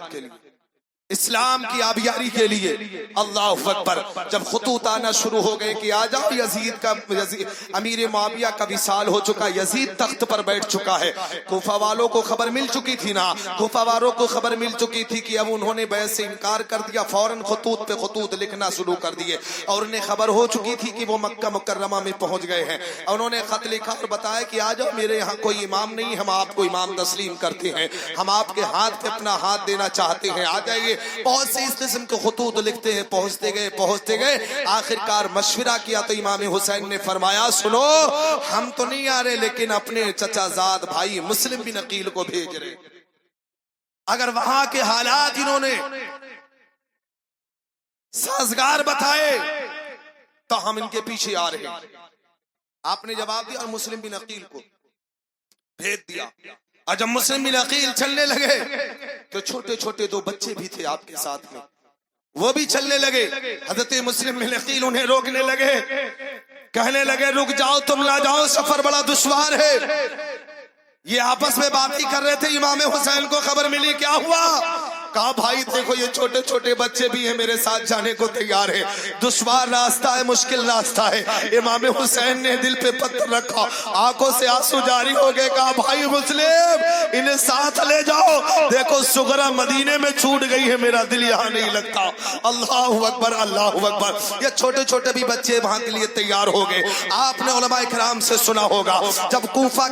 کے لیے، اسلام کی آبیاری کے لیے۔ اللہ اکبر۔ جب خطوط آنا شروع ہو گئے کہ آ جاؤ یزید امیر معاویہ کا وصال ہو چکا، یزید تخت پر بیٹھ چکا ہے، کوفہ والوں کو خبر مل چکی تھی نا، کوفہ والوں کو خبر مل چکی تھی کہ اب انہوں نے بیعت سے انکار کر دیا، فوراً خطوط پہ خطوط لکھنا شروع کر دیے، اور انہیں خبر ہو چکی تھی کہ وہ مکہ مکرمہ میں پہنچ گئے ہیں، اور انہوں نے خط لکھا اور بتایا کہ آ جاؤ، میرے یہاں کوئی امام نہیں، ہم آپ کو امام تسلیم کرتے ہیں، ہم آپ کے ہاتھ پہ اپنا ہاتھ دینا چاہتے ہیں، آ جائیے۔ بہت سے اس قسم کے خطوط لکھتے ہیں، پہنچتے گئے، آخر کار مشورہ کیا تو امام حسین نے فرمایا سنو، ہم تو نہیں آ رہے لیکن اپنے چچا زاد بھائی مسلم بن عقیل کو بھیج رہے، اگر وہاں کے حالات انہوں نے سازگار بتائے تو ہم ان کے پیچھے آ رہے ہیں۔ آپ نے جواب دیا اور مسلم بن عقیل کو بھیج دیا، اور جب مسلم بن عقیل چلنے لگے تو چھوٹے چھوٹے دو بچے بھی تھے آپ کے ساتھ میں، وہ بھی چلنے لگے۔ حضرت مسلم بن عقیل انہیں روکنے لگے، کہنے لگے رک جاؤ، تم نہ جاؤ، سفر بڑا دشوار ہے۔ یہ آپس میں بات ہی کر رہے تھے، امام حسین کو خبر ملی، کیا ہوا؟ کہا بھائی دیکھو یہ چھوٹے چھوٹے بچے بھی ہیں، میرے ساتھ جانے کو تیار ہے، دشوار راستہ ہے، مشکل راستہ ہے۔ امام حسین نے دل پہ پتھر رکھا، آنکھوں سے آنسو جاری ہو گئے، کہا بھائی مسلم انہیں ساتھ لے جاؤ، دیکھو سغرا مدینے میں چھوٹ گئی ہے، میرا دل یہاں نہیں لگتا۔ اللہ اکبر، اللہ اکبر۔ یہ چھوٹے چھوٹے بھی بچے وہاں کے لیے تیار ہو گئے۔ آپ نے علماء کرام سے سنا ہوگا جب کوفہ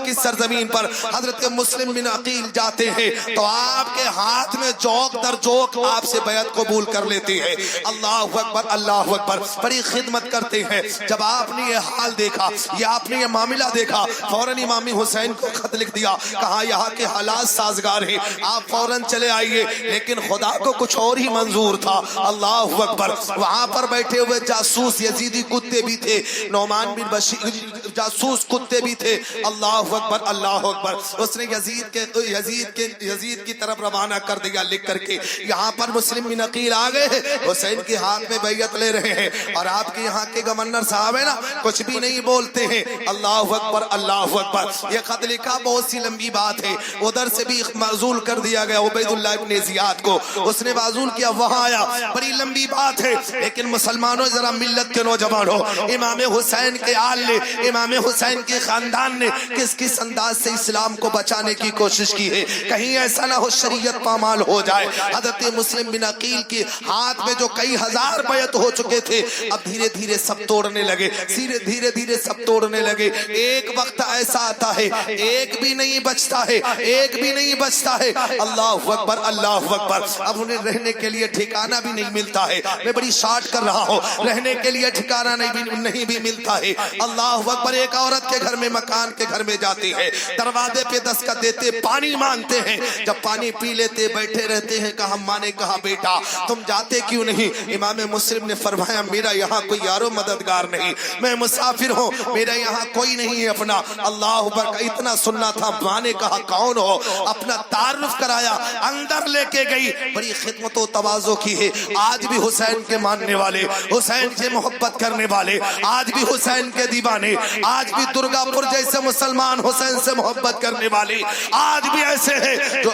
کی سرزمین پر حضرت مسلم بن عقیل جاتے ہیں تو آپ کے ہاتھ میں جوک در جوک آپ سے بیعت قبول کر لیتے ہیں۔ اللہ اکبر، اللہ اکبر۔ بڑی خدمت کرتے ہیں۔ جب آپ نے یہ حال دیکھا، یہ آپ نے یہ معاملہ دیکھا، فوراً امام حسین کو خط لکھ دیا، کہا یہاں کے حالات سازگار ہیں، آپ فوراً چلے آئیے، لیکن خدا کو کچھ اور ہی منظور تھا۔ اللہ اکبر۔ وہاں پر بیٹھے ہوئے جاسوس یزیدی کتے بھی تھے، نعمان بن بشیر جاسوس کتے بھی تھے۔ اللہ اکبر، اللہ اکبر۔ اس نے یزید کی طرف روانہ کر دیا لکھ کر کے، یہاں پر مسلم بن عقیل آ گئے، حسین کے ہاتھ میں بیعت لے رہے ہیں، اور آپ کے یہاں کے گورنر صاحب ہیں نا کچھ بھی نہیں بولتے ہیں۔ اللہ اکبر، اللہ اکبر۔ یہ خط لکھا، بہت سی لمبی بات ہے، ادھر سے بھی معزول کر دیا گیا عبید اللہ ابن زیاد کو، اس نے معزول کیا، وہاں آیا، بڑی لمبی بات ہے، لیکن مسلمانوں ذرا ملت کے نوجوانوں، امام حسین کے آل نے، امام حسین کے خاندان نے کس کس انداز سے اسلام کو بچانے کی کوشش کی ہے، کہیں ایسا نہ ہو شریعت پامال ہو جائے۔ حضرت مسلم بن عقیل کے ہاتھ میں جو کئی ہزار بیعت ہو چکے تھے، اب دھیرے دھیرے سب توڑنے لگے، دھیرے دھیرے سب توڑنے لگے۔ ایک وقت ایسا آتا ہے ایک بھی نہیں بچتا ہے، ایک بھی نہیں بچتا ہے۔ اللہ اکبر، اللہ اکبر۔ اب انہیں رہنے کے لیے ٹھکانہ بھی نہیں ملتا ہے، میں بڑی شارٹ کر رہا ہوں، رہنے کے لیے ٹھکانہ نہیں بھی ملتا ہے۔ اللہ اکبر۔ ایک عورت کے گھر میں، مکان کے گھر میں جاتی ہے، دروازے پہ دستک دیتے، پانی مانگتے ہیں، جب پانی پی لیتے بیٹھے رہتے ہیں، کہا ماں نے کہا بیٹا تم جاتے کیوں نہیں؟ امام مسلم نے فرمایا میرا یہاں کوئی یارو مددگار نہیں، میں مسافر ہوں، میرا یہاں کوئی نہیں ہے اپنا۔ اللہ اکبر کا اتنا سننا تھا، ماں نے کہا کون ہو؟ اپنا تعارف کرایا، اندر لے کے گئی، بڑی خدمت و تواضع کی ہے۔ آج بھی حسین کے ماننے والے، حسین سے محبت کرنے والے، آج بھی حسین کے دیوانے، آج بھی درگا پور جیسے مسلمان حسین سے محبت کرنے والے آج بھی ایسے ہیں جو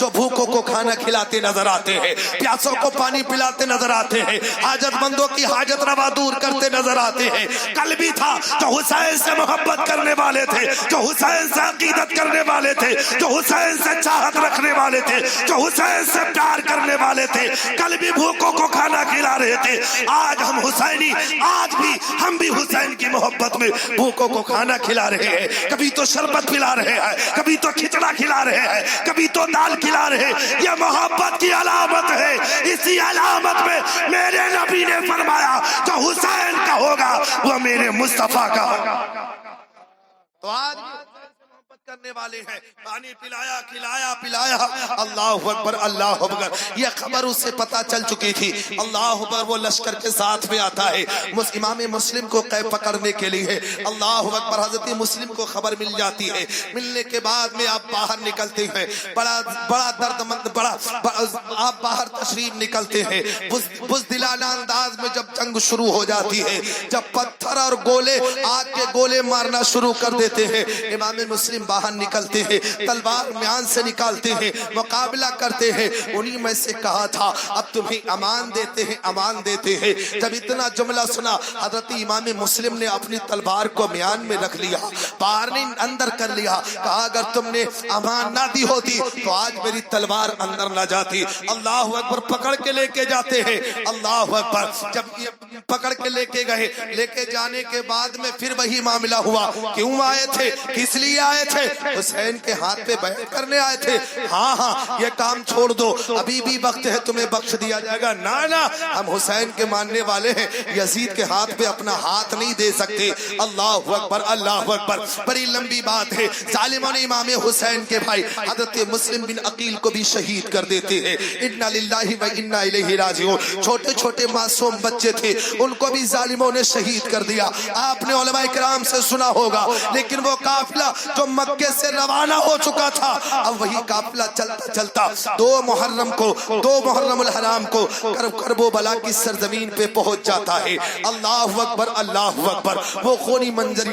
بھوکوں کو کھانا کھلاتے نظر آتے ہیں، پیاسوں کو پانی پلاتے نظر آتے ہیں، حاجت مندوں کی حاجت روا دور کرتے نظر آتے ہیں۔ کل بھی تھا جو حسین سے محبت کرنے والے تھے، جو حسین سے عقیدت کرنے والے تھے، جو حسین سے چاہت رکھنے والے تھے، جو حسین سے پیار کرنے والے تھے، کل بھی بھوکوں کو کھانا کھلا رہے تھے۔ آج ہم حسینی، آج بھی ہم بھی حسین کی محبت میں بھوکوں کو کھانا کھلا رہے ہیں، کبھی تو شربت پلا رہے ہیں، کبھی تو کھچڑا کھلا رہے ہیں، کبھی تو دال کھلا رہے ہیں۔ یہ محبت کی علامت ہے، اسی علامت میں میرے نبی نے فرمایا جو حسین کا ہوگا وہ میرے مصطفیٰ کا ہوگا۔ تو آج کرنے والے ہیں، پانی پلایا، کھلایا، پلایا۔ اللہ اکبر، اللہ اکبر۔ یہ خبر اسے پتا چل چکی تھی۔ اللہ اکبر۔ وہ لشکر کے ساتھ میں آتا ہے امام مسلم کو قید پکڑنے کے لیے۔ اللہ اکبر۔ حضرت مسلم کو خبر مل جاتی ہے، ملنے کے بعد میں آپ باہر نکلتے ہیں، بڑا درد مند، آپ باہر تشریف نکلتے ہیں، بزدلانہ انداز میں جب جنگ شروع ہو جاتی ہے، جب پتھر اور گولے، آگ کے گولے مارنا شروع کر دیتے ہیں، امام مسلم باہر باہر نکلتے ہیں، تلوار میان سے نکالتے ہیں، مقابلہ کرتے ہیں۔ انہی میں سے کہا تھا اب تمہیں امان دیتے ہیں، امان دیتے ہیں۔ جب اتنا جملہ سنا حضرت امام مسلم نے اپنی تلوار کو میان میں رکھ لیا، باہر نہیں اندر کر لیا، کہا اگر تم نے امان نہ دی ہوتی تو آج میری تلوار اندر نہ جاتی۔ اللہ اکبر، پکڑ کے لے کے جاتے ہیں، اللہ اکبر۔ جب یہ پکڑ کے لے کے گئے، لے کے جانے کے بعد میں پھر وہی معاملہ ہوا، کیوں آئے تھے، کس لیے آئے تھے؟ حسین کے ہاتھ پہ بیعت کرنے آئے تھے۔ ہاں ہاں یہ کام چھوڑ دو، ابھی بھی وقت ہے، تمہیں بخش دیا جائے گا۔ نا ہم حسین کے ماننے والے ہیں، یزید کے ہاتھ پہ اپنا ہاتھ نہیں دے سکتے۔ اللہ اکبر، اللہ اکبر۔ بڑی لمبی بات ہے، ظالموں نے امام حسین کے بھائی حضرت مسلم بن عقیل کو بھی شہید کر دیتے ہیں۔ انا للہ و انا الیہ راجعون۔ چھوٹے چھوٹے معصوم بچے تھے، ان کو بھی ظالموں نے شہید کر دیا۔ آپ نے علماء کرام سے سنا ہوگا، لیکن وہ قافلہ جو مکے سے روانہ ہو چکا تھا، اب وہی قافلہ چلتا چلتا 2 محرم الحرام کو کربلا کی سرزمین پہ پہنچ جاتا ہے۔ اللہ اکبر، اللہ اکبر۔ وہ خونی منظر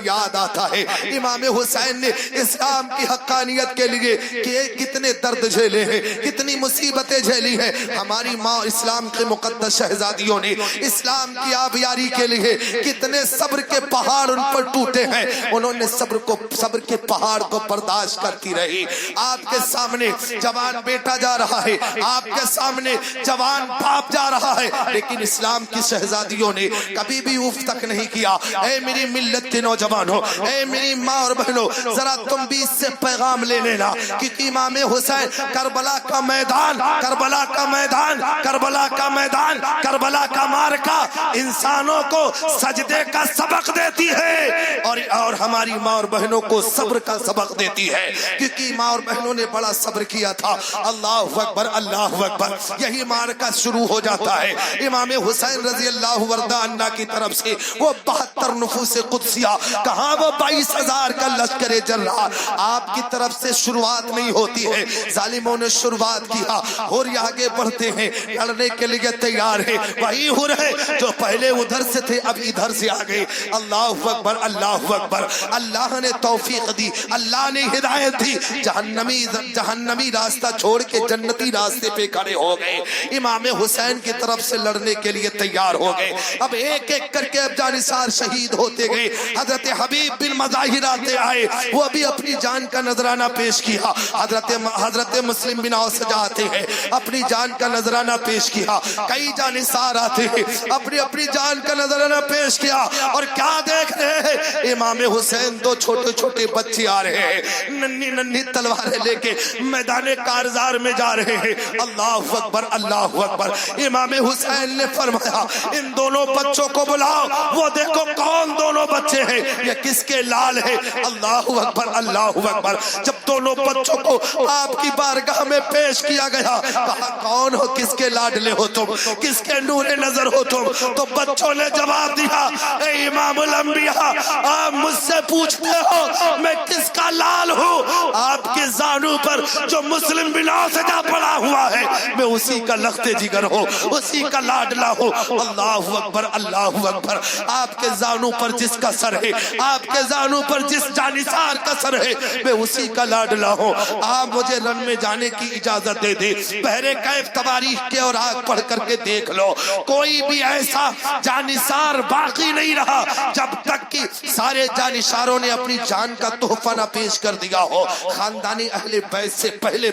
یاد آتا ہے۔ امام حسین نے اسلام کی حقانیت کے لیے کہ کتنے درد جھیلے ہیں، کتنی مصیبتیں جھیلی ہیں۔ ہماری ماں اسلام کے مقدس شہزادیوں نے اسلام کی آبیاری کے لیے کتنے صبر کے پہاڑ ان پر ٹوٹے ہیں۔ انہوں نے صبر کے پہاڑ کو برداشت کرتی رہی۔ آپ کے سامنے جوان بیٹا جا رہا ہے، آپ کے سامنے جوان باپ جا رہا ہے، لیکن اسلام کی شہزادیوں نے کبھی بھی اف تک نہیں کیا۔ اے میری ملت کے نوجوانوں، اے میری ماں اور بہنوں، ذرا تم بھی اس سے پیغام لے لینا، کیونکہ امام حسین کربلا کا میدان، کربلا کا میدان، کربلا کا میدان، کربلا کا مارکا انسانوں کو سجدے کا سبق دیتی ہے، اور ہماری ماں اور بہنوں کو صبر کا سبق دیتی ہے، کیونکہ ماں اور بہنوں نے بڑا صبر کیا تھا۔ اللہ اکبر، اللہ اکبر۔ یہی مارکا شروع ہو جاتا ہے امام حسین رضی اللہ عنہ کی طرف سے۔ وہ 72 نفوس قدسیہ، کہاں وہ 22,000 کا لشکر جرار، آپ کی طرف سے شروعات نہیں ہوتی ہے، ظالموں نے شروعات کیا، اور یہ آگے بڑھتے ہیں، لڑنے کے لیے تیار ہے۔ وہی ہو رہے جو پہلے ادھر سے تھے اب ادھر سے آگئے۔ اللہ اکبر، اللہ اکبر۔ اللہ نے توفیق دی، اللہ نے ہدایت دی، جہنمی راستہ چھوڑ کے جنتی راستے پہ کھڑے ہو گئے، امام حسین کی طرف سے لڑنے کے لیے تیار ہو گئے۔ اب ایک ایک کر کے اب جانثار شہید ہوتے گئے۔ حضرت حبیب بن مظاہر آتے آئے، وہ ابھی اپنی جان کا نذرانہ پیش کیا۔ حضرت مسلم بن اوس آتے ہیں، اپنی جان کا نذرانہ پیش کیا۔ کئی جانثار آتے ہیں، اپنی جان کا نذرانہ پیش کیا، اور کیا دیکھ رہے ہیں؟ امام حسین 2 چھوٹے چھوٹے بچے آ رہے ہیں، ننھی ننھی تلواریں لے کے میدان کارزار میں جا رہے ہیں۔ اللہ اکبر، اللہ اکبر۔ امام حسین نے فرمایا ان دونوں بچوں کو بلاؤ، وہ دیکھو کون دونوں بچے ہیں، یہ کس کے لال ہے۔ اللہ اکبر، اللہ اکبر۔ جب دونوں بچوں کو آپ کی بارگاہ میں پیش کیا گیا، کہا کون ہو، کس کے لاڈلے ہو تم، کس کے نور نظر ہو تم؟ تو بچوں نے جواب دیا، اے امام الانبیاء، آپ مجھ سے پوچھتے ہو میں کس کا لال ہوں؟ آپ کے زانو پر جو مسلم بن اوسجہ پڑا ہوا ہے، میں اسی کا لخت جگر ہوں، اسی کا لاڈلا ہوں۔ اللہ اکبر، اللہ اکبر۔ آپ کے زانو پر جس کا سر ہے، آپ کے زانو پر جس جانثار کا سر ہے، میں اسی کا لاڈلا ہوں۔ آپ مجھے رن میں جانے کی اجازت دے دے۔ بہرے کیف تواریخ کے اور آگ پڑھ کر کے دیکھ لو، کوئی بھی ایسا جانثار باقی نہیں رہا جب تک کہ سارے جانثاروں نے اپنی جان کا تحفہ نہ پیش کر دیا ہو۔ خاندانی اہل بیت سے پہلے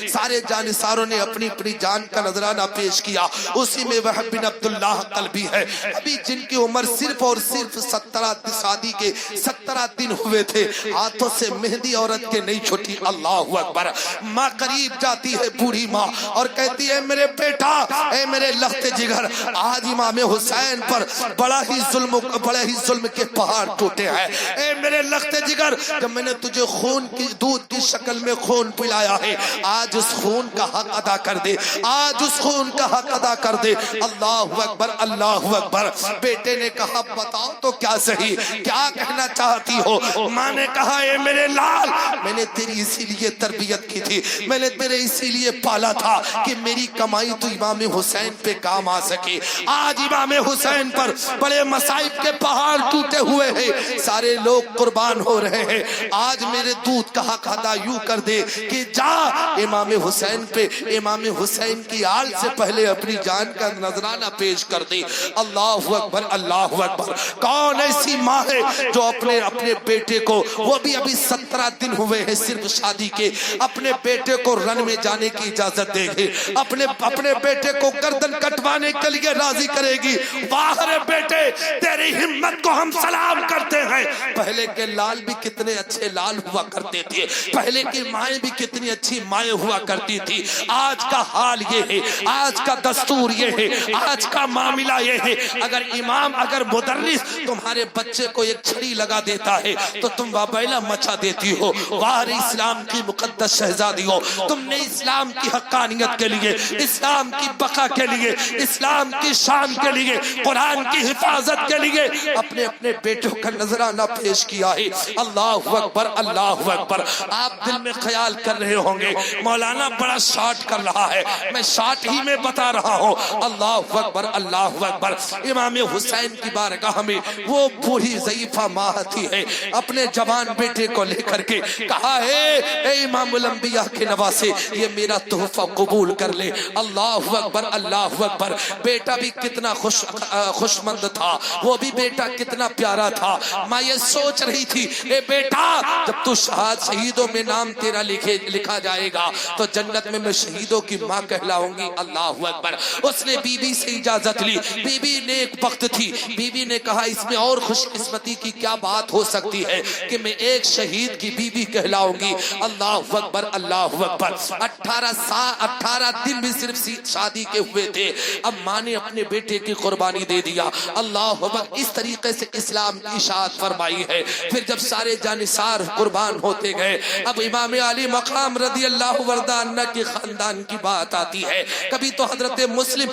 سارے جانثاروں نے اپنی جان کا نذرانہ پیش کیا۔ اسی میں وہب بن عبداللہ قلبی ہے، ابھی جن کی عمر صرف اور صرف 17 شادی کے 17 دن ہوئے تھے، ہاتھوں سے مہندی عورت کے نہیں چھوٹی۔ اللہ اکبر۔ ماں قریب جاتی ہے، بوڑھی ماں، اور کہتی ہے میرے بیٹا، اے میرے لخت جگر، آج امام حسین پر بڑا ہی ظلم کے پہاڑ ٹوٹے ہیں۔ اے میرے لخت جگر، جب میں نے تجھے خون کی دودھ کی شکل میں خون پلایا ہے، آج اس خون کا حق ادا کر دے، آج اس خون کا حق ادا کر دے۔ اللہ اکبر، اللہ اکبر۔ بیٹے نے کہا بتاؤ تو کیا صحیح، کیا کہنا چاہتی ہو؟ ماں نے کہا اے میرے لال، میں نے تیری اسی لیے تربیت کی تھی، میں نے تیرے اسی لیے پالا تھا کہ میری کمائی تو امام حسین پہ کام آ سکے۔ آج امام حسین پر بڑے مصائب کے پہاڑ ٹوٹے ہوئے ہیں، سارے لوگ قربان ہو رہے ہیں آج میرے دودھ کا حق ادا یوں کر دے کہ جا امام حسین پہ امام حسین کی آل سے پہلے اپنی جان کا نذرانہ پیش کر دے۔ اللہ اکبر اللہ اکبر۔ کون ایسی ماں ہے جو اپنے بیٹے کو، وہ بھی ابھی 17 دن ہوئے ہیں صرف شادی کے، اپنے بیٹے کو رن میں جانے کی اجازت دے گی، اپنے بیٹے کو گردن کٹوانے کے لیے راضی کرے گی؟ واہ رے بیٹے، تیری ہمت کو ہم سلام کرتے ہیں۔ پہلے کے لال بھی کتنے اچھے لال ہوا کرتے تھے، پہلے کی مائیں بھی کتنی اچھی مائیں ہوا کرتی تھی۔ آج کا حال یہ ہے، آج کا دستور یہ ہے، آج کا معاملہ یہ ہے۔ اگر امام، اگر مدرس تمہارے بچے کو ایک چھڑی لگا دیتا ہے تو تم وابیلہ مچا دیتی ہو۔ واہ رے اسلام کی مقدس شہزادی ہو، تم نے اسلام کی حقانیت کے لیے، اسلام کی بقا کے لیے، اسلام کی شان کے لیے، قرآن کی حفاظت کے لیے اپنے بیٹوں کا نذرانہ پیش کیا ہے۔ اللہ اکبر اللہ اکبر۔ آپ دل میں خیال کر رہے ہوں گے مولانا بڑا شارٹ کر رہا ہے، میں شارٹ ہی میں بتا رہا ہوں۔ اللہ اکبر اللہ اکبر۔ امام حسین کی بارگاہ میں وہ بوڑھی ضعیفہ ماں تھی ہے، اپنے جوان بیٹے کو لے کر کے کہا ہے اے امام الانبیاء کے نواسے، یہ میرا تحفہ قبول کر لے۔ اللہ اکبر اللہ اکبر۔ بیٹا بھی کتنا خوشمند تھا، وہ بھی بیٹا کتنا پیارا تھا۔ ماں یہ سوچ رہی تھی اے بیٹا، جب تو شہیدوں میں نام تیرا لکھا جائے گا تو جنت میں میں شہیدوں کی ماں کہلاؤں گی۔ اللہ اکبر۔ اس نے بی بی سے اجازت لی، بی بی نیک بخت تھی، بی بی نے کہا اس میں اور خوش قسمتی کی کیا بات ہو سکتی ہے کہ میں ایک شہید کی بی بی کہلاؤں گی۔ اللہ اکبر اللہ اکبر۔ 18 دن بھی صرف شادی کے ہوئے تھے، اب ماں نے اپنے بیٹے کی قربانی دے دیا۔ اللہ اکبر۔ اس طریقے سے اسلام کی اشاعت فرمائی ہے۔ پھر جب سارے جانثار قربان ہوتے گئے، اب امام علی مقام رضی اللہ وردانہ کے خاندان کی بات آتی ہے۔ کبھی تو حضرت مسلم،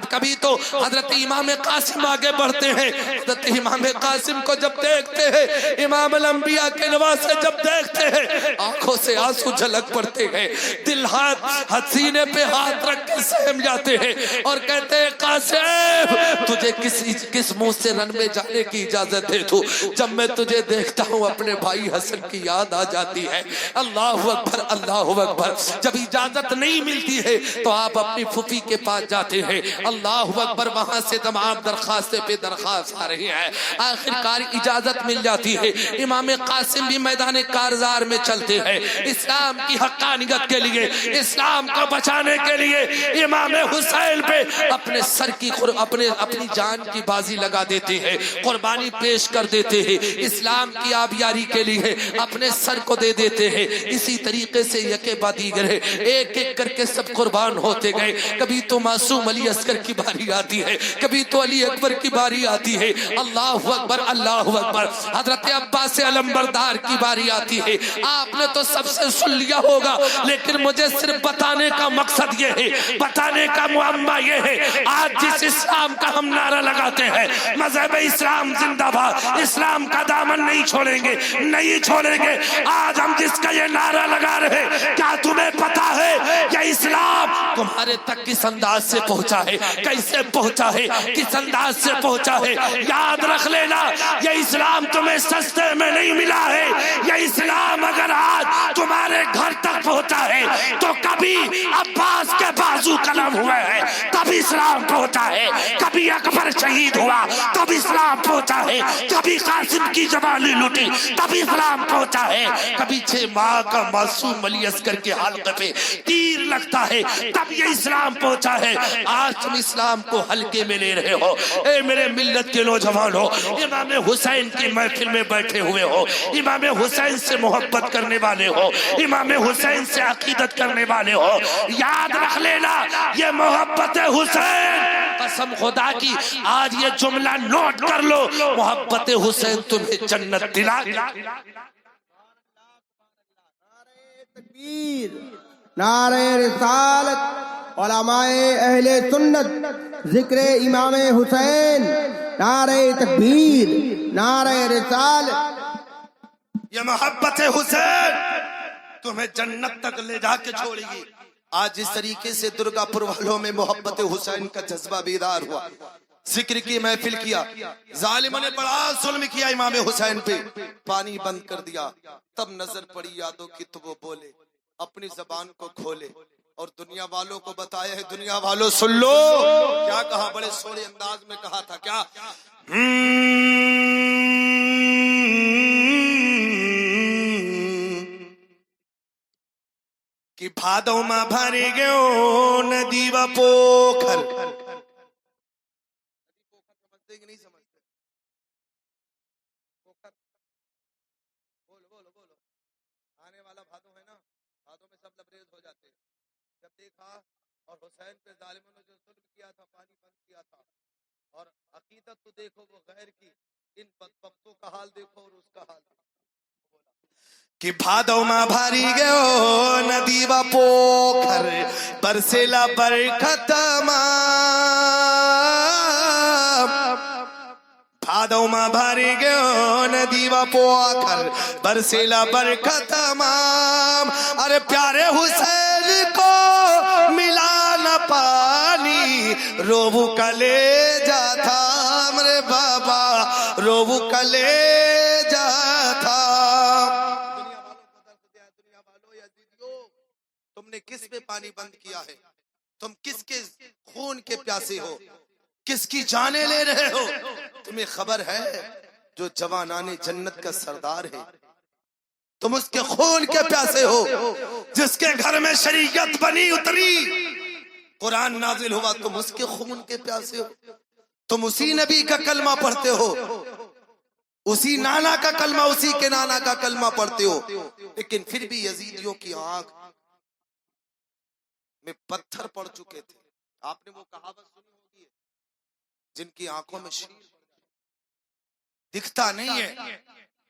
کبھی تو حضرت امام قاسم آگے بڑھتے ہیں۔ حضرت امام قاسم کو جب دیکھتے ہیں، امام الانبیاء کے نواسے جب دیکھتے ہیں، آنکھوں سے آنسو جھلک پڑتے ہیں، دل سینے پہ ہاتھ رکھ کے سہم جاتے ہیں اور کہتے ہیں قاسم تجھے کس منہ سے رن میں جانے کی اجازت ہے تو؟ جب میں تجھے دیکھتا ہوں اپنے بھائی حسن کی یاد آ جاتی ہے۔ اللہ اکبر اللہ اکبر۔ جب اجازت نہیں ملتی ہے تو آپ اپنی پھوپھی کے پاس جاتے ہیں۔ اللہ اکبر۔ وہاں سے تمام درخواستیں پہ درخواست آ رہی ہیں، آخرکار اجازت مل جاتی ہے۔ امام قاسم بھی میدان کارزار میں چلتے ہیں، اسلام کی حقانیت کے لیے، اسلام کو بچانے کے لیے امام حسین پہ اپنے سر کی اپنی جان کی بازی لگا دیتے ہیں، قربانی پیش کر دیتے ہیں، اسلام کی آبیاری کے لیے اپنے سر کو دے دیتے ہیں۔ اسی طریقے سے یکے بعد دیگر ایک ایک کر کے سب قربان ہوتے گئے۔ کبھی تو معصوم علی اصغر کی باری آتی ہے، کبھی تو علی اکبر کی باری آتی ہے۔ اللہ اکبر اللہ اکبر۔ حضرت عباس علمبردار کی باری آتی ہے۔ آپ نے تو سب سے سن لیا ہوگا، لیکن مجھے صرف بتانے کا مقصد یہ ہے، بتانے کا معمہ یہ ہے، آج جس اسلام کا ہم نعرہ لگاتے ہیں، مذہب اسلام زندہ باد، اسلام کا دامن نہیں چھوڑیں گے، نہیں چھوڑیں گے۔ آج ہم جس کا یہ نعرہ لگا رہے، کیا تمہیں پتا ہے یہ اسلام تمہارے تک کس انداز سے پہنچا ہے، کیسے پہنچا ہے، کس انداز سے پہنچا ہے؟ یاد رکھ لینا، یہ اسلام تمہیں سستے میں نہیں ملا ہے۔ یہ اسلام اگر آج تمہارے گھر تک پہنچا ہے تو کبھی عباس کے بازو قلم ہوئے ہیں تب اسلام پہنچا ہے، کبھی اکبر شہید ہوا تب اسلام پہنچا ہے، کبھی قاسم کی جوالی لٹی تب اسلام پہنچا ہے، کبھی 6 ماہ کا معصوم علی اصغر کے حلقے پہ تیر لگتا ہے تب یہ اسلام پہنچا ہے۔ آج تم اسلام کو ہلکے میں لے رہے ہو۔ اے میرے ملت کے نوجوان ہو، امام حسین کی محفل میں بیٹھے ہوئے ہو، امام حسین سے محبت کرنے والے ہو، امام حسین سے عقیدت کرنے والے ہو، یاد رکھ لینا یہ محبت حسین، قسم خدا کی آج یہ جملہ نوٹ کر لو، محبت حسین تمہیں جنت دلا۔ نعرہ رسالت، علماء اہل سنت، ذکر امام حسین، نعرہ تکبیر، نعرہ رسالت۔ یہ محبت حسین تمہیں جنت تک لے جا کے چھوڑے گی۔ آج اس طریقے سے درگا پور والوں میں محبت حسین کا جذبہ بیدار ہوا، ذکر کی محفل کیا، ظالموں نے بڑا ظلم کیا امام حسین پہ، پانی بند کر دیا، تب نظر پڑی یادوں کی تو وہ بولے، اپنی زبان کو کھولے اور دنیا والوں کو بتایا ہے، دنیا والوں سن لو کیا کہا، بڑے سوڑے انداز میں کہا تھا، کیا کہ بھادو ماں بھری گیو ندی و پوکھر، سمجھتے کہ نہیں سمجھتے؟ بولو بولو بولو، آنے والا بھادو ہے نا، بھادو میں سب لبریز ہو جاتے ہیں، جب دیکھا اور حسین پہ ظالموں نے جو ظلم کیا تھا، پانی بند کیا تھا، اور عقیدت تو دیکھو وہ غیر کی، ان بدبختوں کا حال دیکھو اور اس کا حال دیکھو، کہ بھادو ماں بھاری گیو ندی و پوکھر، برسیلا برکت بھادو ماں بھاری گیو ندی و پوکھر، برسیلا برکت تمام، ارے پیارے حسین کو ملا نہ پانی، روبو کلیجا تھا میرے بابا، روبو کلیجا تھا۔ دنیا والوں یزیدیوں، تم نے کس پہ پانی بند کیا ہے؟ تم کس کے خون کے پیاسے ہو؟ کس کی جانیں لے رہے ہو؟ تمہیں خبر ہے جو جوانان جنت کا سردار ہے، تم اس کے خون کے پیاسے ہو، جس کے گھر میں شریعت بنی اتری، قرآن نازل ہوا، تم اس کے خون کے پیاسے ہو، تم اسی نبی کا کلمہ پڑھتے ہو، اسی نانا کا کلمہ، اسی کے نانا کا کلمہ پڑھتے ہو، لیکن پھر بھی یزیدیوں کی آنکھ میں پتھر پڑ چکے تھے۔ آپ نے وہ کہاوت سنی ہوگی، جن کی آنکھوں میں شیر دکھتا نہیں ہے،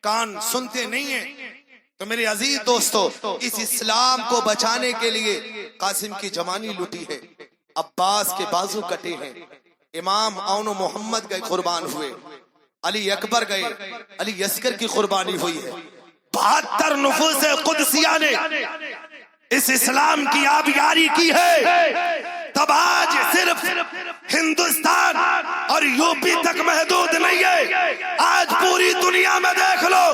کان سنتے نہیں ہیں۔ تو میرے عزیز دوستو، اس اسلام کو بچانے کے لیے قاسم کی جوانی لٹی ہے، عباس کے بازو کٹے ہیں، امام اون و محمد گئے قربان ہوئے، علی اکبر گئے، علی اصغر کی قربانی ہوئی ہے، 72 نفوس قدسیہ نے اس اسلام کی آبیاری کی ہے، تب آج صرف ہندوستان اور یوپی تک محدود نہیں ہے، آج پوری دنیا میں دیکھ لو،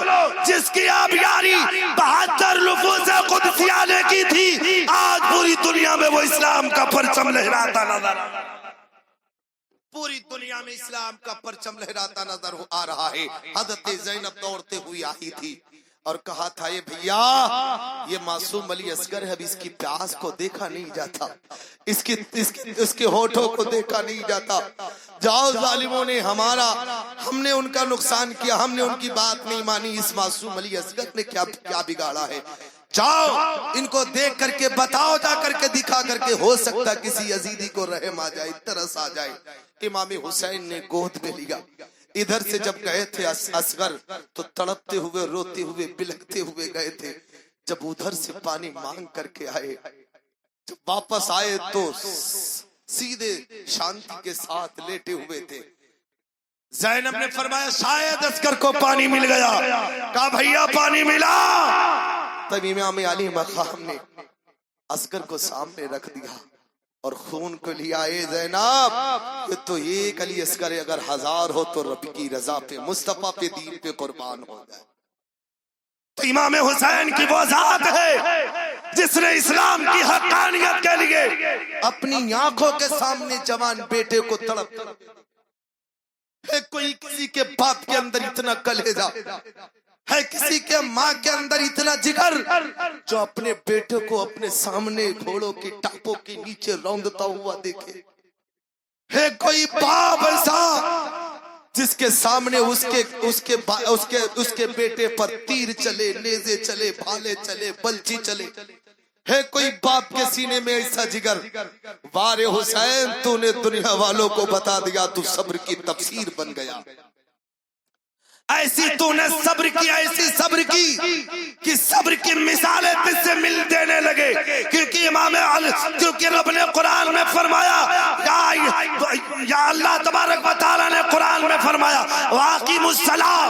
جس کی آبیاری 72 نفوس قدسیہ نے کی تھی، آج پوری دنیا میں وہ اسلام کا پرچم لہراتا نظر آ رہا ہے، پوری دنیا میں اسلام کا پرچم لہراتا نظر آ رہا ہے۔ حضرت زینب دوڑتے ہوئی آئی تھی اور کہا تھا، یہ بھیا یہ معصوم علی اصغر ہے، اب اس کی پیاس کو دیکھا نہیں جاتا، اس کے ہونٹوں کو دیکھا نہیں جاتا، جاؤ ظالموں نے ہم نے ان کا نقصان کیا، ہم نے ان کی بات نہیں مانی، اس معصوم علی اصغر نے کیا بگاڑا ہے، جاؤ ان کو دیکھ کر کے بتاؤ، جا کر کے دکھا کر کے، ہو سکتا کسی یزیدی کو رحم آ جائے، ترس آ جائے۔ امام حسین نے گود میں لیا، ادھر سے جب گئے تھے اصغر تو تڑپتے ہوئے، روتے ہوئے، بلکتے ہوئے گئے تھے، جب ادھر سے پانی مانگ کر کے آئے، جب واپس آئے تو سیدھے شانتی کے ساتھ لیٹے ہوئے تھے۔ زینب نے فرمایا شاید اصغر کو پانی مل گیا، کہا بھیا پانی ملا، تب امام علی مقام نے اصغر کو سامنے رکھ دیا اور خون کو لیا، اے زینب یہ تو ایک علی اصغر ہے، اگر 1000 ہو تو رب کی رضا پہ، مصطفیٰ پہ، دین پہ قربان ہو جائے۔ تو امام حسین کی وہ ذات ہے جس نے اسلام کی حقانیت کے لیے اپنی آنکھوں کے سامنے جوان بیٹے کو تڑپ ہے، کوئی کسی کے باپ کے اندر اتنا کلیجہ ہے، کسی کے ماں کے اندر اتنا جگر، جو اپنے بیٹے کو اپنے سامنے گھوڑوں کی ٹاپوں کے نیچے روندتا ہوا دیکھے، ہے کوئی باپ ایسا جس کے سامنے اس کے بیٹے پر تیر چلے، نیزے چلے، بھالے چلے، بلچی چلے، ہے کوئی باپ کے سینے میں ایسا جگر؟ وار حسین تو نے دنیا والوں کو بتا دیا، تو صبر کی تفسیر بن گیا، ایسی تو نے صبر کی، ایسی صبر کی کہ صبر کی مثالیں تجھ سے مل دینے لگے، کیونکہ رب نے قرآن میں فرمایا، یا اللہ تبارک و تعالیٰ نے قرآن میں فرمایا وَأَقِیمُوا الصَّلَاةَ،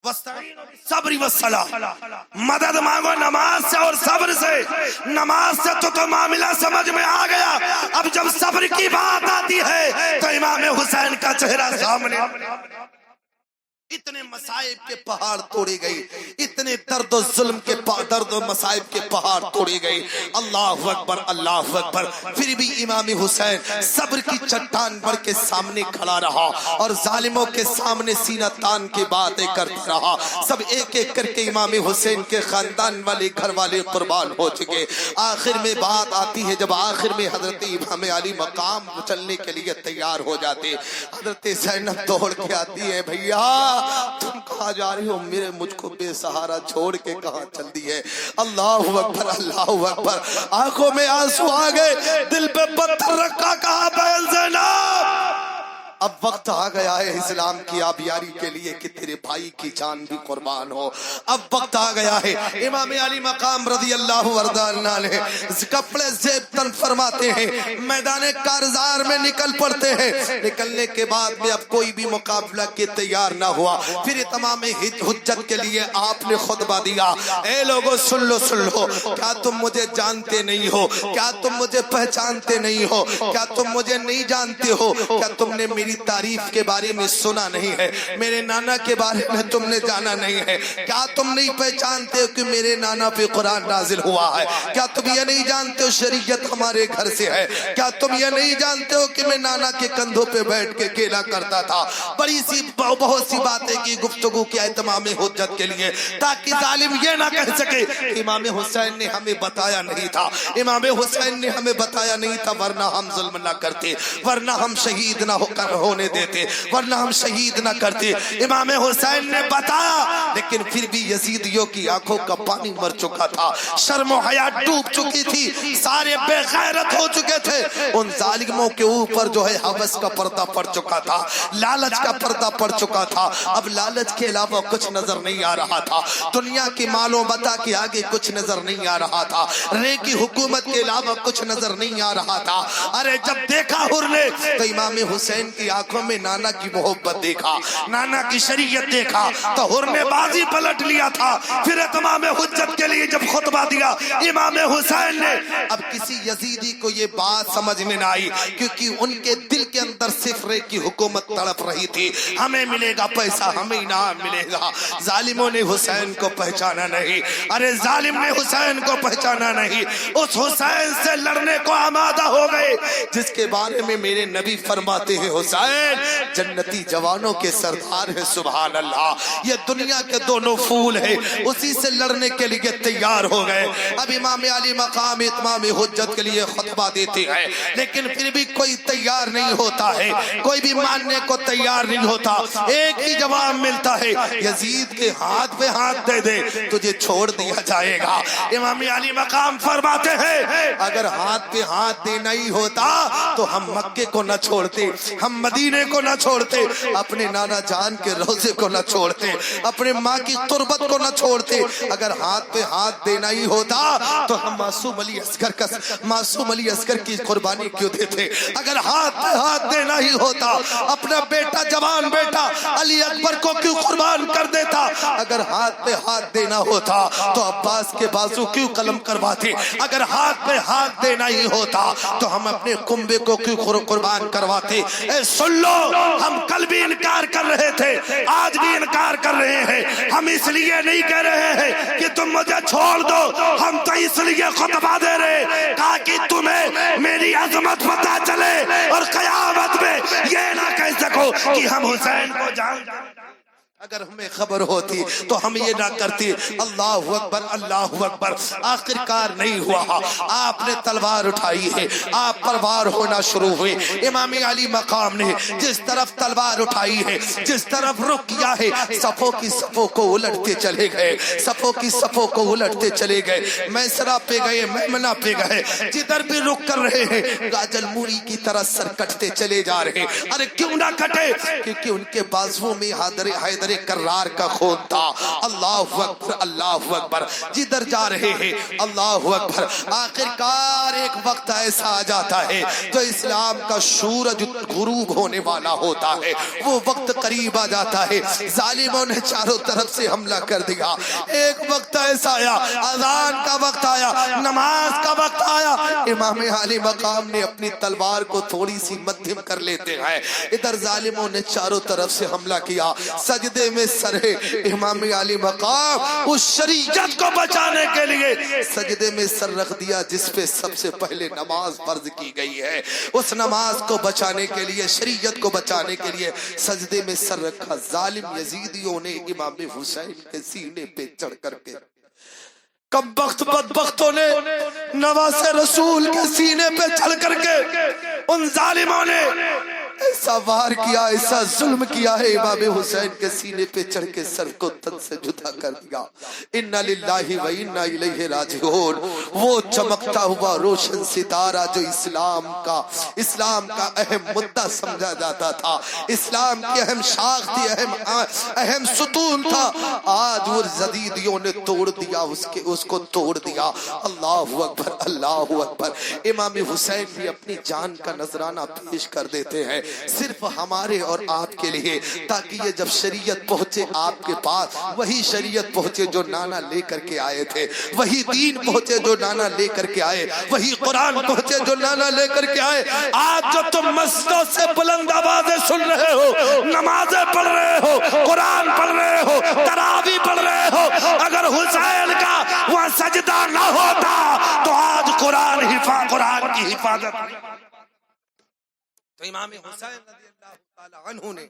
صبر والصلاح، مدد مانگو نماز سے اور صبر سے. نماز سے تو معاملہ سمجھ میں آ گیا. اب جب صبر کی بات آتی ہے تو امام حسین کا چہرہ سامنے. اتنے مصائب کے پہاڑ توڑے گئے، اتنے درد و ظلم کے درد و مصائب کے پہاڑ توڑے گئے. اللہ اکبر اللہ اکبر. پھر بھی امام حسین صبر کی چٹان بڑھ کے سامنے کھڑا رہا اور ظالموں کے سامنے سینہ تان کی باتیں کرتا رہا. سب ایک ایک کر کے امام حسین کے خاندان والے گھر والے قربان ہو چکے. آخر میں بات آتی ہے جب آخر میں حضرت امام علی مقام چلنے کے لیے تیار ہو جاتے. حضرت زینب دوڑ کے آتی ہے، بھیا تم کہاں جا رہی ہو؟ میرے مجھ کو بے سہارا چھوڑ کے کہاں چل دی ہے؟ اللہ اکبر اللہ اکبر. آنکھوں میں آنسو آ گئے، دل پہ پتھر رکھا، کہا بیل زینب اب وقت آ گیا ہے اسلام کی آبیاری کے لیے کہ تیرے بھائی کی جان بھی قربان ہو. اب وقت آ گیا ہے. امام علی مقام رضی اللہ عنہ نے کپڑے زیب تن فرماتے ہیں، میدان کارزار میں نکل پڑتے ہیں. نکلنے کے بعد میں اب کوئی بھی مقابلہ کے تیار نہ ہوا. پھر تمام حجت کے لیے آپ نے خطبہ دیا. اے لوگوں سن لو سن لو، کیا تم مجھے جانتے نہیں ہو؟ کیا تم مجھے پہچانتے نہیں ہو؟ کیا تم مجھے نہیں جانتے ہو؟ کیا تم نے میری تعریف کے بارے میں سنا نہیں ہے؟ میرے نانا کے بارے میں تم نے جانا نہیں ہے؟ کیا تم نہیں پہچانتے ہو کہ میرے نانا پہ قرآن نازل ہوا ہے؟ کیا تم یہ نہیں جانتے ہو شریعت ہمارے گھر سے ہے؟ کیا تم یہ نہیں جانتے ہو کہ میں نانا کے کندھوں پہ بیٹھ کے کھیلا کرتا تھا؟ بڑی سی بہت سی باتیں کی، گفتگو کیا تمام حجت کے لیے تاکہ ظالم یہ نہ کہہ سکے امام حسین نے ہمیں بتایا نہیں تھا، امام حسین نے ہمیں بتایا نہیں تھا، ورنہ ہم ظلم نہ کرتے، ورنہ ہم شہید نہ ہونے دیتے، ورنہ ہم شہید نہ کرتے. امام حسین نے بتایا، لیکن پھر بھی یزیدیوں کی آنکھوں کا پانی مر چکا تھا، شرم و حیا ڈوب چکی تھی، سارے بے غیرت ہو چکے تھے. ان ظالموں کے اوپر جو ہے ہوس کا پردہ پڑ چکا تھا، لالچ کا پردہ پڑ چکا تھا. اب لالچ کے علاوہ کچھ نظر نہیں آ رہا تھا، دنیا کی مال و متاع کے آگے کچھ نظر نہیں آ رہا تھا، رے کی حکومت کے علاوہ کچھ نظر نہیں آ رہا تھا. ارے جب دیکھا ہر نے تو امام حسین کی آنکھوں میں نانا کی محبت دیکھا، نانا کی شریعت دیکھا تو ہر نے بازی پلٹ لیا تھا. پھر تمام حجت کے لیے جب خطبہ دیا امام حسین نے، اب کسی یزیدی کو یہ بات سمجھ میں نہ آئی، کیونکہ ان کے دل کے اندر صرف رے کی حکومت تڑپ رہی تھی، ہمیں ملے گا پیسہ، ہمیں انعام ملے گا. ظالموں نے حسین کو پہچانا نہیں. ارے ظالم نے حسین کو پہچانا نہیں، اس حسین سے لڑنے کو آمادہ ہو گئے جس کے بارے میں میرے نبی فرماتے ہیں حسین جنتی جوانوں کے سردار ہے. سبحان اللہ. یہ دنیا کے دونوں پھول ہیں، اسی سے لڑنے کے لیے تیار ہو گئے. اب امام علی مقام اتمام حجت کے لیے خطبہ دیتے ہیں، لیکن پھر بھی کوئی تیار نہیں ہوتا ہے، کوئی بھی ماننے کو تیار نہیں ہوتا. ایک ہی جواب ملتا ہے، یزید کے ہاتھ پہ ہاتھ دے دے تجھے چھوڑ دیا جائے گا. امام علی مقام فرماتے ہیں اگر ہاتھ پہ ہاتھ دینا ہی ہوتا تو ہم مکے کو نہ چھوڑتے، ہم مدینے کو نہ چھوڑتے، اپنے نانا جان کے روزے کو نہ چھوڑتے، اپنے ماں کی تربت کو نہ چھوڑتے. اگر ہاتھ پہ ہاتھ دینا ہی ہوتا تو ہم معصوم علی اصغر کی قربانی کیوں دیتے؟ اگر ہاتھ پہ ہاتھ دینا ہی ہوتا اپنا بیٹا، جوان بیٹا علی اکبر کو کیوں قربان کر دیتا؟ اگر ہاتھ پہ ہاتھ دینا ہوتا تو عباس کے بازو کیوں قلم کرواتے؟ اگر ہاتھ پہ ہاتھ دینا ہی ہوتا تو ہم اپنے کنبے کو کیوں قربان کرواتے؟ اے سن لو، ہم کل بھی انکار کر رہے تھے، آج بھی انکار کر رہے ہیں. ہم اس لیے نہیں کہہ رہے ہیں کہ تم مجھے چھوڑ دو، ہم تو اس لیے خطبہ دے رہے تاکہ تمہیں میری عظمت پتہ چلے اور قیامت میں یہ نہ کہہ سکو کہ ہم حسین کو جانتے. اگر ہمیں خبر ہوتی تو ہم یہ نہ کرتے. اللہ اکبر اللہ اکبر. آخر کار نہیں ہوا، آپ نے تلوار اٹھائی ہے، آپ پر وار ہونا شروع ہوئے. امام علی مقام نے جس طرف تلوار اٹھائی ہے، جس طرف رخ کیا ہے، صفوں کی صفوں کو الٹتے چلے گئے، صفوں کی صفوں کو الٹتے چلے گئے. میسرا پہ گئے، میمنہ پہ گئے، جدھر بھی رخ کر رہے ہیں گاجل موری کی طرح سر کٹتے چلے جا رہے. ارے کیوں نہ کٹے؟ کیونکہ ان کے بازوؤں میں حیدر حیدر کرار کا خون تھا. اللہ اکبر اللہ اکبر. جدھر جا رہے ہیں اللہ اکبر. آخرکار ایک وقت ایسا آ جاتا ہے جو اسلام کا سورج غروب ہونے والا ہوتا ہے. وہ وقت قریب آ جاتا ہے. ظالموں نے چاروں طرف سے حملہ کر دیا. ایک وقت ایسا آیا, اذان کا وقت آیا, نماز کا وقت آیا. امام علی مقام نے اپنی تلوار کو تھوڑی سی مدھم کر لیتے ہیں. ادھر ظالموں نے چاروں طرف سے حملہ کیا. سجدے میں سر ہے. امام علی مقام اس شریعت کو بچانے کے لیے سجدے میں سر رکھ دیا جس پہ سب سے پہلے نماز فرض کی گئی ہے. اس نماز کو بچانے کے لیے, شریعت کو بچانے کے لیے سجدے میں سر رکھا. ظالم یزیدیوں نے امام حسین کے سینے پہ چڑھ کر کے, کم بخت بدبختوں نے نواز رسول کے سینے پہ چڑھ کر کے ان ظالموں نے ایسا وار کیا, ایسا ظلم کیا ہے. امام حسین کے سینے پہ چڑھ کے سر کو تن سے جدا کر دیا. انا للہ و انا الیہ راجعون. وہ چمکتا ہوا روشن ستارہ جو اسلام کا اہم مدعا سمجھا جاتا تھا, اسلام کی اہم شاخ تھی, اہم ستون تھا, آج وہ زدیدیوں نے توڑ دیا, اس کو توڑ دیا. اللہ اکبر اللہ اکبر. امام حسین بھی اپنی جان کا نذرانہ پیش کر دیتے ہیں صرف ہمارے اور آپ کے لیے, تاکہ یہ جب شریعت پہنچے آپ کے پاس, وہی شریعت پہنچے جو نانا لے کر کے آئے تھے, وہی دین پہنچے جو نانا لے کر کے آئے, وہی قرآن پہنچے جو نانا لے کر کے آئے. آج جو تم مسجدوں سے بلند آوازیں سن رہے ہو, نمازیں پڑھ رہے ہو, قرآن پڑھ رہے ہو, تراویح پڑھ رہے ہو, اگر حسین کا وہ سجدہ نہ ہوتا تو آج قرآن کی حفاظت. تو امام حسین رضی اللہ تعالی عنہ نے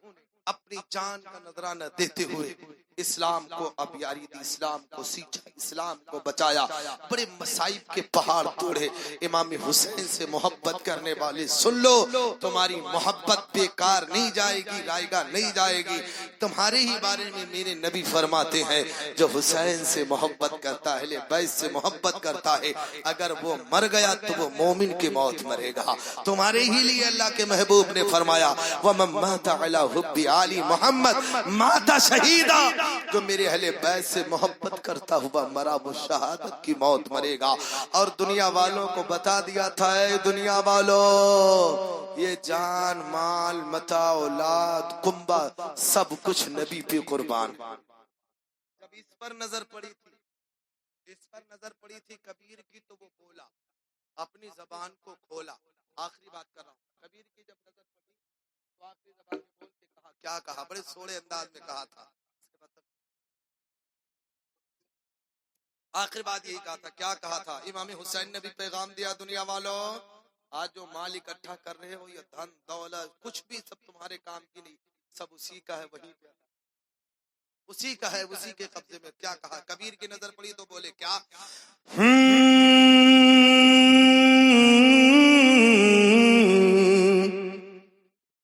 اپنی جان کا نذرانہ دیتے ہوئے اسلام کو ابیاری دی, اسلام کو سیچا, اسلام کو بچایا. بڑے مصائب کے پہاڑ توڑے. امام حسین سے محبت کرنے والے سن لو, تمہاری محبت بیکار نہیں جائے گی, رائے گا نہیں جائے گی. تمہارے ہی بارے میں میرے نبی فرماتے ہیں, جو حسین سے محبت کرتا ہے, اہل بیت سے محبت کرتا ہے, اگر وہ مر گیا تو وہ مومن کی موت مرے گا. تمہارے ہی لیے اللہ کے محبوب نے فرمایا, وَمَن مَاتَ عَلَى حُبِّ آلِ محمد مَاتَ شَہِیدًا. جو میرے اہل بیت سے محبت کرتا ہوا مرا, وہ شہادت کی موت مرے گا. اور دنیا والوں کو بتا دیا تھا, اے دنیا والوں, یہ جان مال متاع اولاد کنبہ سب کچھ نبی پہ قربان. جب اس پر نظر پڑی تھی کبیر کی, تو وہ بولا, اپنی زبان کو کھولا. آخری بات کر رہا ہوں. کبیر کی جب نظر پڑی تو آخری زبان میں بول کے کہا, کیا کہا, بڑے سوڑے انداز میں کہا تھا. آخر بات یہی کہا تھا. کیا کہا تھا؟ امام حسین نے بھی پیغام دیا, دنیا والوں, آج جو مال اکٹھا کر رہے ہو, یہ دھن دولت کچھ بھی سب تمہارے کام کی نہیں, سب اسی کا ہے, وہی اسی کا ہے, اسی کے قبضے میں. کیا کہا؟ کبیر کی نظر پڑی تو بولے کیا,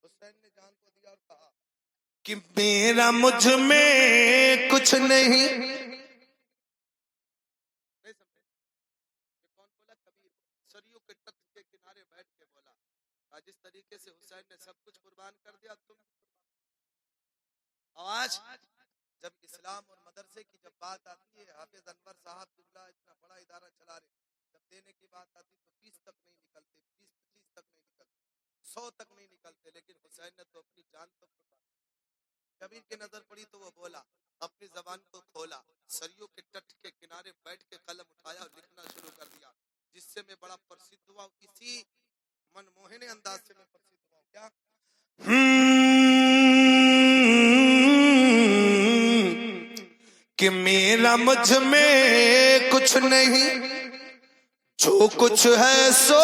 حسین نے جان کو دیا اور کہا کہ میرا مجھ میں کچھ نہیں. جس طریقے سے حسین نے سب کچھ قربان کر دیا, تم آج جب اسلام اور مدرسے کی جب بات آتی ہے, حافظ انور صاحب قبلہ اتنا بڑا ادارہ چلا رہے, جب دینے کی بات آتی تو 20 تک نہیں نکلتے, 20-25 تک نہیں نکلتے, 100 تک نہیں نکلتے, لیکن حسین نے تو اپنی جان تک قربان. کبیر کی نظر پڑی تو وہ بولا, اپنی زبان کو کھولا, سریوں کے تٹ کے کنارے بیٹھ کے قلم اٹھایا اور لکھنا شروع کر دیا, جس سے میں بڑا پرسدھ ہوا. اسی منموہنے انداز سے میں پرسدھ ہوا. کیا کہ میرا مجھ میں کچھ نہیں, جو کچھ ہے سو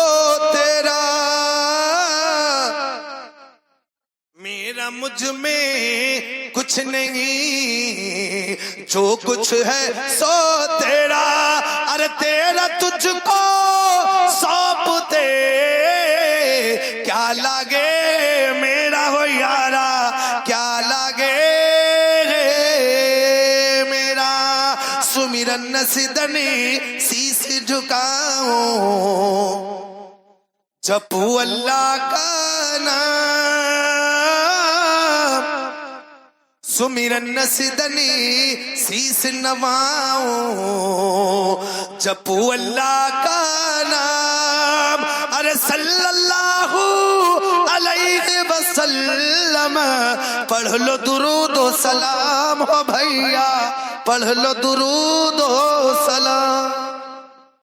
تیرا. میرا مجھ میں کچھ نہیں, جو کچھ ہے سو تیرا. ارے تیرا تجھ کو سونپ دے, کیا لگے میرا ہو یارا, کیا لگے میرا. سمرن نسدنی سیس جھکاؤں, جپو اللہ کا نام, سمیرن نسدنی سیس نواؤں جپو اللہ کا نام ارے صلی اللہ علیہ وسلم پڑھ لو درود و سلام ہو بھیا پڑھ لو درود و سلام